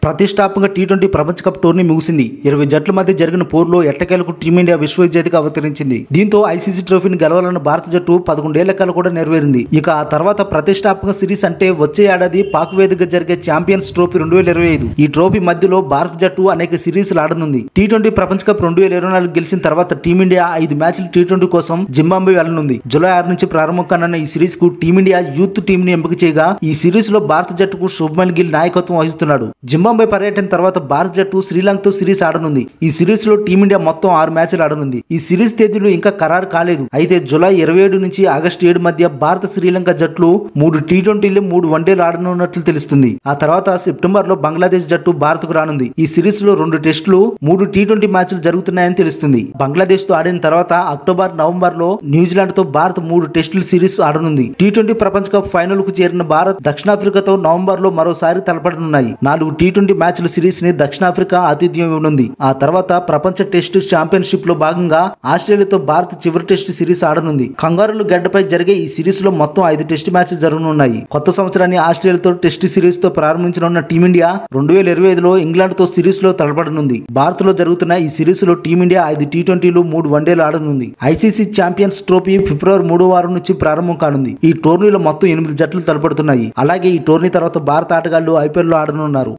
ప్రతిష్టాత్మక టీ20 ప్రపంచ cup tourney ముగిసింది. 20 జట్ల మధ్య జరిగిన పోరులో ఎట్టకేలకు టీమిండియా విశ్వ విజేతగా అవతరించింది. దీంతో ఐసీసీ ట్రోఫీని గెలవాలన్న భారత జట్టు 11 ఏళ్ల కల కూడా నెరవేరింది. ఇక ఆ తర్వాత ప్రతిష్టాత్మక సిరీస్ అంటే వచ్చే ఏడాది పాక్ వేదికగా జరిగే ఛాంపియన్స్ ట్రోఫీ 2025. ఈ ట్రోఫీ మధ్యలో భారత జట్టు అనేక సిరీస్లు ఆడనుంది. టీ20 ప్రపంచ కప్ 2024 గెలిచిన తర్వాత టీమిండియా 5 మ్యాచ్లు టీ20 కోసం జింబాబ్వే వెళ్లనుంది. జూలై 6 నుంచి ప్రారంభం కానున్న ఈ సిరీస్ కు టీమిండియా యూత్ టీమ్ ని ఎంపిక చేయగా ఈ సిరీస్ లో భారత జట్టుకు శుభ్మన్ గిల్ నాయకత్వం వహిస్తున్నాడు. జింబాబ్వే పర్యటన తర్వాత భారత జట్టు శ్రీలంకతో సిరీస్ ఆడనుంది. ఈ సిరీస్ లో టీమిండియా మొత్తం 6 మ్యాచ్లు ఆడనుంది. ఈ సిరీస్ తేదీలు ఇంకా ఖరారు కాలేదు. అయితే జూలై 27 నుంచి ఆగస్టు 7 మధ్య భారత శ్రీలంక జట్లు 3 టీ20లు 3 వన్డేలు ఆడనున్నట్లు తెలుస్తుంది. ఆ తర్వాత సెప్టెంబర్ లో బంగ్లాదేశ్ జట్టు భారత్కు రానుంది. ఈ సిరీస్ లో 2 టెస్టులు 3 టీ20 మ్యాచ్లు జరుగుతున్నాయని తెలుస్తుంది. బంగ్లాదేశ్ తో ఆడిన తర్వాత అక్టోబర్ నవంబర్ లో న్యూజిలాండ్ తో భారత్ 3 టెస్టుల సిరీస్ ఆడనుంది. టీ20 ప్రపంచ కప్ ఫైనల్ కు చేరిన భారత్ దక్షిణాఫ్రికాతో నవంబర్ లో మరోసారి తలపడనున్నాయి. 4 టీ20 మ్యాచ్ల సిరీస్ ని దక్షిణాఫ్రికా ఆతిథ్యం ఇవ్వనుంది. ఆ తర్వాత ప్రపంచ టెస్ట్ ఛాంపియన్షిప్ లో భాగంగా ఆస్ట్రేలియాతో భారత్ చివరి టెస్ట్ సిరీస్ ఆడనుంది. కంగారులు గడ్డపై జరిగే ఈ సిరీస్ లో మొత్తం 5 టెస్ట్ మ్యాచ్లు జరగనున్నాయి. కొత్త సంవత్సరాన్ని ఆస్ట్రేలియాతో టెస్ట్ సిరీస్ తో ప్రారంభించనున్న టీమిండియా 2025లో ఇంగ్లాండ్ తో సిరీస్ లో తలపడనుంది. భారత్ లో జరుగుతున్న ఈ సిరీస్ లో టీమిండియా 5 టీ20లు 3 వన్డేలు ఆడనుంది. ఐసీసీ ఛాంపియన్స్ ట్రోఫీ ఫిబ్రవరి 3వ వారం నుంచి ప్రారంభం కానుంది. ఈ టోర్నీలో మొత్తం 8 జట్లు తలపడుతున్నాయి. అలాగే ఈ టోర్నీ తర్వాత భారత ఆటగాళ్లు ఐపీఎల్ లో ఆడనున్నారు.